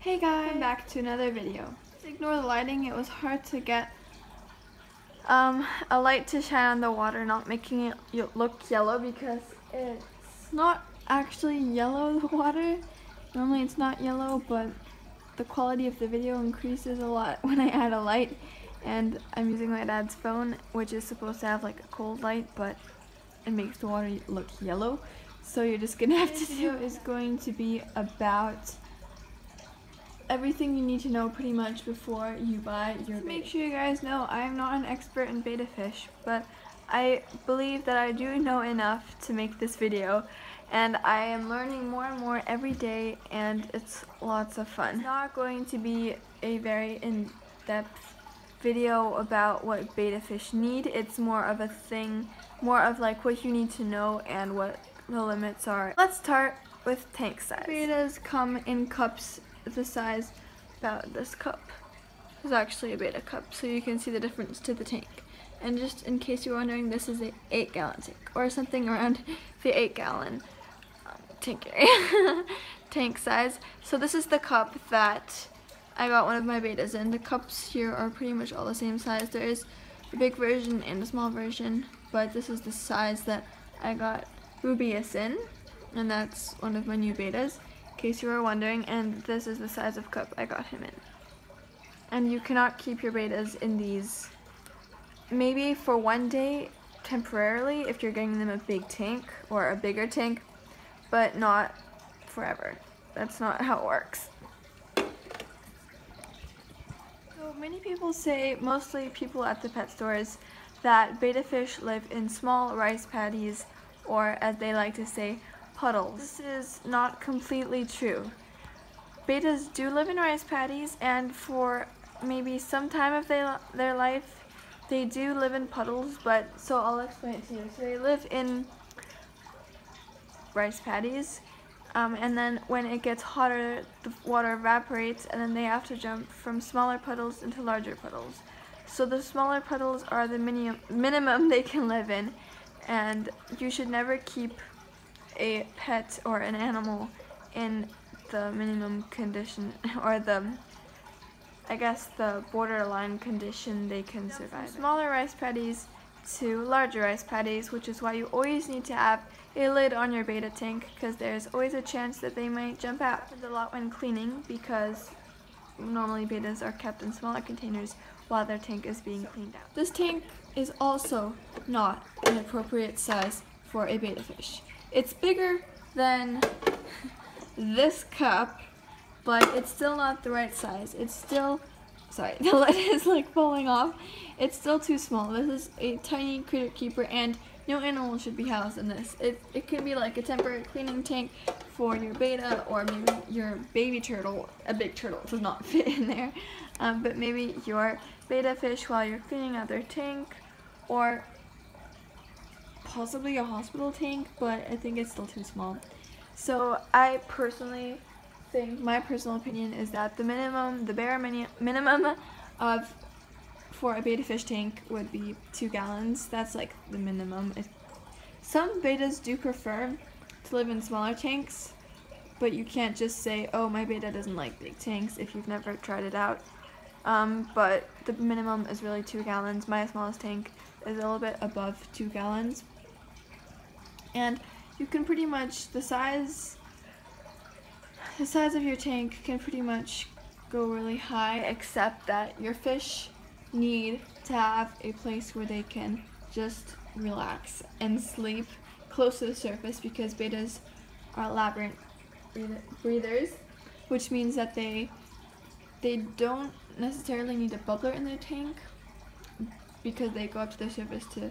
Hey guys, welcome back to another video. Just ignore the lighting. It was hard to get a light to shine on the water, not making it look yellow because it's not actually yellow, the water. Normally it's not yellow, but the quality of the video increases a lot when I add a light, and I'm using my dad's phone, which is supposed to have like a cold light, but it makes the water look yellow. So you're just gonna have to do. This video is going to be about everything you need to know pretty much before you buy your betta. Make sure you guys know I'm not an expert in betta fish, but I believe that I do know enough to make this video, and I am learning more and more every day, and it's lots of fun. It's not going to be a very in-depth video about what betta fish need. It's more of a thing, more of like what you need to know and what the limits are. Let's start with tank size. Bettas come in cups the size about this cup. This is actually a betta cup, so you can see the difference to the tank. And just in case you're wondering, this is a 8-gallon tank, or something around the 8-gallon tank area. Tank size. So this is the cup that I got one of my bettas in. The cups here are pretty much all the same size. There is a big version and a small version, but this is the size that I got Rubius in, and that's one of my new bettas, in case you were wondering, and this is the size of cup I got him in. And you cannot keep your bettas in these, maybe for one day temporarily if you're getting them a big tank or a bigger tank, but not forever. That's not how it works. So many people say, mostly people at the pet stores, that betta fish live in small rice paddies, or as they like to say, puddles. This is not completely true. Bettas do live in rice paddies, and for maybe some time of their life they do live in puddles, but so I'll explain it to you. So they live in rice paddies, and then when it gets hotter the water evaporates, and then they have to jump from smaller puddles into larger puddles. So the smaller puddles are the minimum they can live in, and you should never keep a pet or an animal in the minimum condition, or I guess the borderline condition they can survive. From smaller rice paddies to larger rice paddies, which is why you always need to have a lid on your betta tank, because there's always a chance that they might jump out. It happens a lot when cleaning, because normally bettas are kept in smaller containers while their tank is being cleaned out. This tank is also not an appropriate size for a betta fish. It's bigger than this cup, but it's still not the right size. It's still, sorry, the lid is like falling off. It's still too small. This is a tiny critter keeper, and no animal should be housed in this. It can be like a temporary cleaning tank for your betta, or maybe your baby turtle. A big turtle does not fit in there, but maybe your betta fish while you're cleaning out their tank, or possibly a hospital tank, but I think it's still too small. So I personally think, my personal opinion is that the bare minimum for a betta fish tank would be 2 gallons. That's like the minimum. Some bettas do prefer to live in smaller tanks, but you can't just say, oh, my betta doesn't like big tanks if you've never tried it out. But the minimum is really 2 gallons. My smallest tank is a little bit above 2 gallons. And you can pretty much, the size of your tank can pretty much go really high, except that your fish need to have a place where they can just relax and sleep close to the surface, because bettas are labyrinth breathers, which means that they don't necessarily need a bubbler in their tank because they go up to the surface to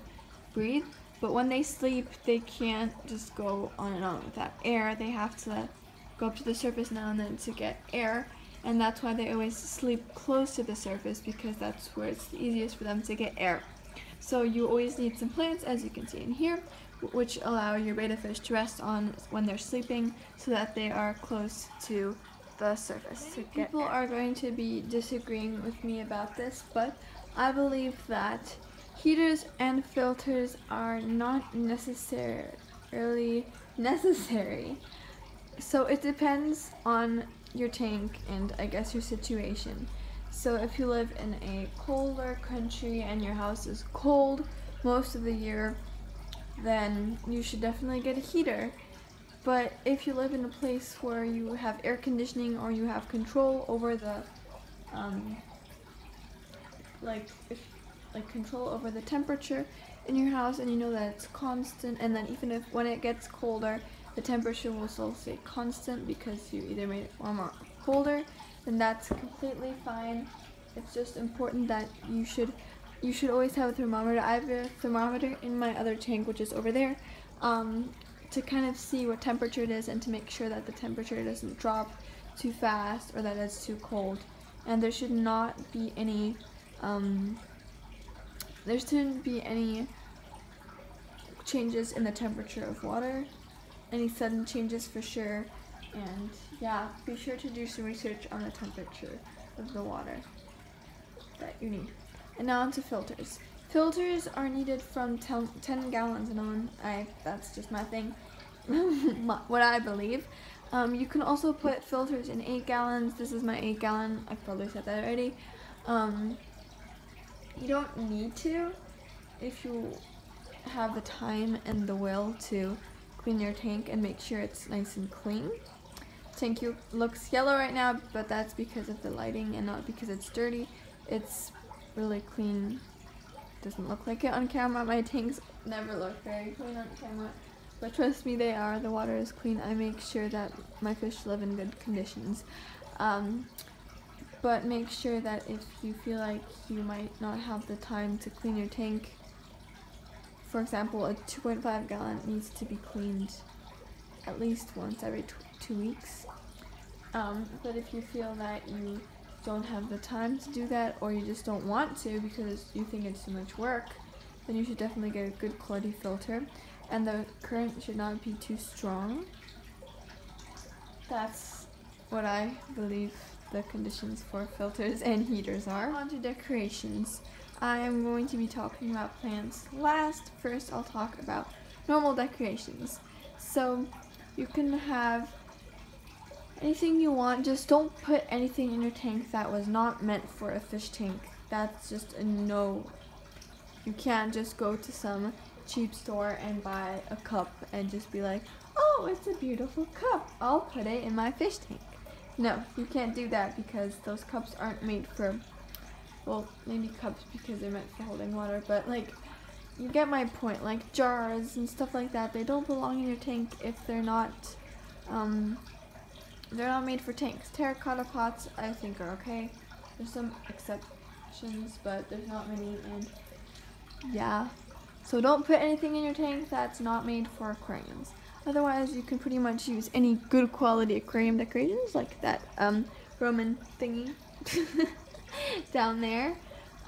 breathe. But when they sleep, they can't just go on and on without air. They have to go up to the surface now and then to get air, and that's why they always sleep close to the surface, because that's where it's the easiest for them to get air. So you always need some plants, as you can see in here, which allow your betta fish to rest on when they're sleeping, so that they are close to the surface. People are going to be disagreeing with me about this, but I believe that heaters and filters are not necessarily necessary. So it depends on your tank and I guess your situation. So if you live in a colder country and your house is cold most of the year, then you should definitely get a heater. But if you live in a place where you have air conditioning or you have control over the control over the temperature in your house, and you know that it's constant, and then even if when it gets colder the temperature will still stay constant because you either made it warmer or colder, then that's completely fine. It's just important that you should always have a thermometer. I have a thermometer in my other tank, which is over there, to kind of see what temperature it is and to make sure that the temperature doesn't drop too fast or that it's too cold. And there should not be any changes in the temperature of water, any sudden changes for sure. And yeah, be sure to do some research on the temperature of the water that you need. And now onto filters. Filters are needed from 10 gallons and on. That's just my thing, what I believe. You can also put filters in 8 gallons. This is my 8 gallon. I've probably said that already. You don't need to if you have the time and the will to clean your tank and make sure it's nice and clean. Tank looks yellow right now, but that's because of the lighting and not because it's dirty. It's really clean. Doesn't look like it on camera. My tanks never look very clean on camera, but trust me, they are. The water is clean. I make sure that my fish live in good conditions. But make sure that if you feel like you might not have the time to clean your tank, for example, a 2.5 gallon needs to be cleaned at least once every 2 weeks. But if you feel that you don't have the time to do that, or you just don't want to because you think it's too much work, then you should definitely get a good quality filter, and the current should not be too strong. That's what I believe the conditions for filters and heaters are. On to decorations. I am going to be talking about plants last. First, I'll talk about normal decorations. So you can have anything you want, just don't put anything in your tank that was not meant for a fish tank. That's just a no. You can't just go to some cheap store and buy a cup and just be like, oh, it's a beautiful cup, I'll put it in my fish tank. No, you can't do that because those cups aren't made for, well, maybe cups because they're meant for holding water, but like, you get my point. Like jars and stuff like that, they don't belong in your tank if they're not made for tanks. Terracotta pots, I think, are okay. There's some exceptions, but there's not many, and yeah. So don't put anything in your tank that's not made for aquariums. Otherwise, you can pretty much use any good quality aquarium decorations, like that Roman thingy down there.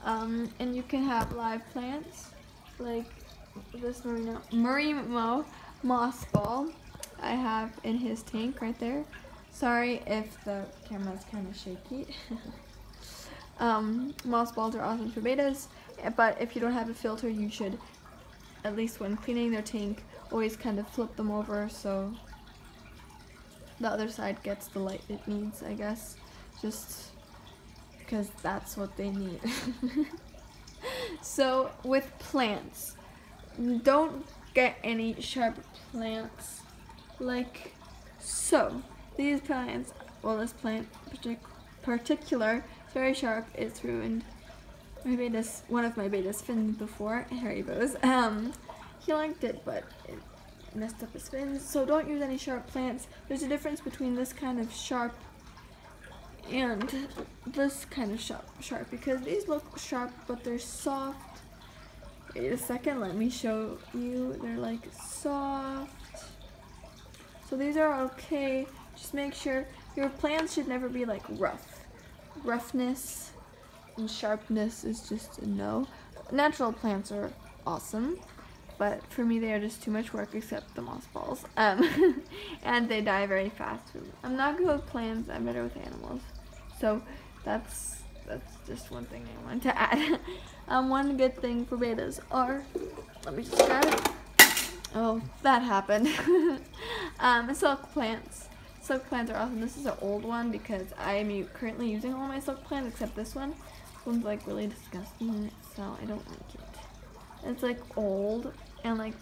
And you can have live plants, like this Marimo moss ball I have in his tank right there. Sorry if the camera's kind of shaky. Moss balls are awesome for bettas, but if you don't have a filter, you should, at least when cleaning their tank, always kind of flip them over so the other side gets the light it needs, I guess, just because that's what they need. So with plants, don't get any sharp plants like so. These plants, well, this plant particular, is very sharp. It's ruined one of my betas' fins before, Haribo's. He liked it, but it messed up his fins. So don't use any sharp plants. There's a difference between this kind of sharp and this kind of sharp, because these look sharp, but they're soft. Wait a second, let me show you. They're like soft. So these are okay. Just make sure your plants should never be like rough. Roughness and sharpness is just a no. Natural plants are awesome, but for me they are just too much work, except the moss balls. And they die very fast. I'm not good with plants, I'm better with animals. So that's just one thing I wanted to add. One good thing for betas are, let me just grab it. Oh, that happened. Silk plants. Silk plants are awesome. This is an old one because I am currently using all my silk plants except this one. This one's like really disgusting, so I don't like it. It's like old and like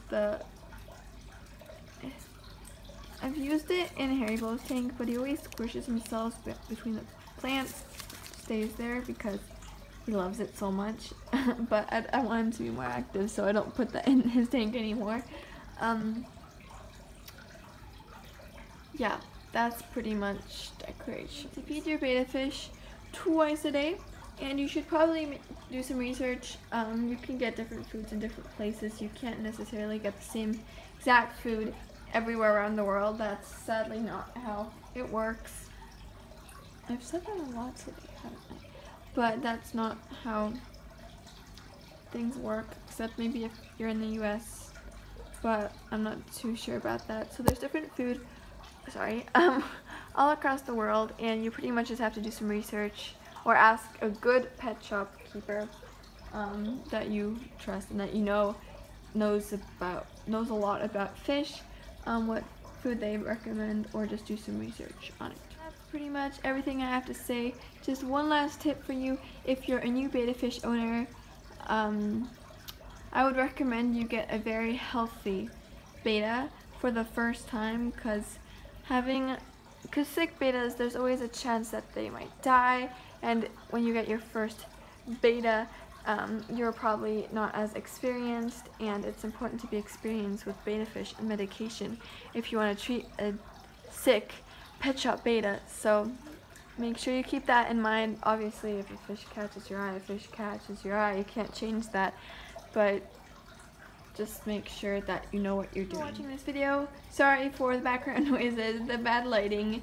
I've used it in Haribo's tank, but he always squishes himself between the plants, stays there because he loves it so much. But I want him to be more active, so I don't put that in his tank anymore. Yeah, that's pretty much decoration. To feed your betta fish twice a day, and you should probably do some research. You can get different foods in different places. You can't necessarily get the same exact food everywhere around the world. That's sadly not how it works. I've said that a lot today, haven't I? But that's not how things work, except maybe if you're in the US, but I'm not too sure about that. So there's different food, all across the world, and you pretty much just have to do some research or ask a good pet shop keeper that you trust and that you know knows a lot about fish, what food they recommend, or just do some research on it. That's pretty much everything I have to say. Just one last tip for you: if you're a new betta fish owner, I would recommend you get a very healthy betta for the first time, because sick bettas, there's always a chance that they might die, and when you get your first betta, you're probably not as experienced, and it's important to be experienced with betta fish and medication if you want to treat a sick pet shop betta. So make sure you keep that in mind. Obviously, if a fish catches your eye, you can't change that, but just make sure that you know what you're doing. Watching this video, sorry for the background noises, the bad lighting,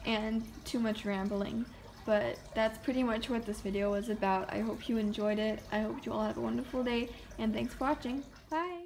and too much rambling. But that's pretty much what this video was about. I hope you enjoyed it. I hope you all have a wonderful day, and thanks for watching. Bye!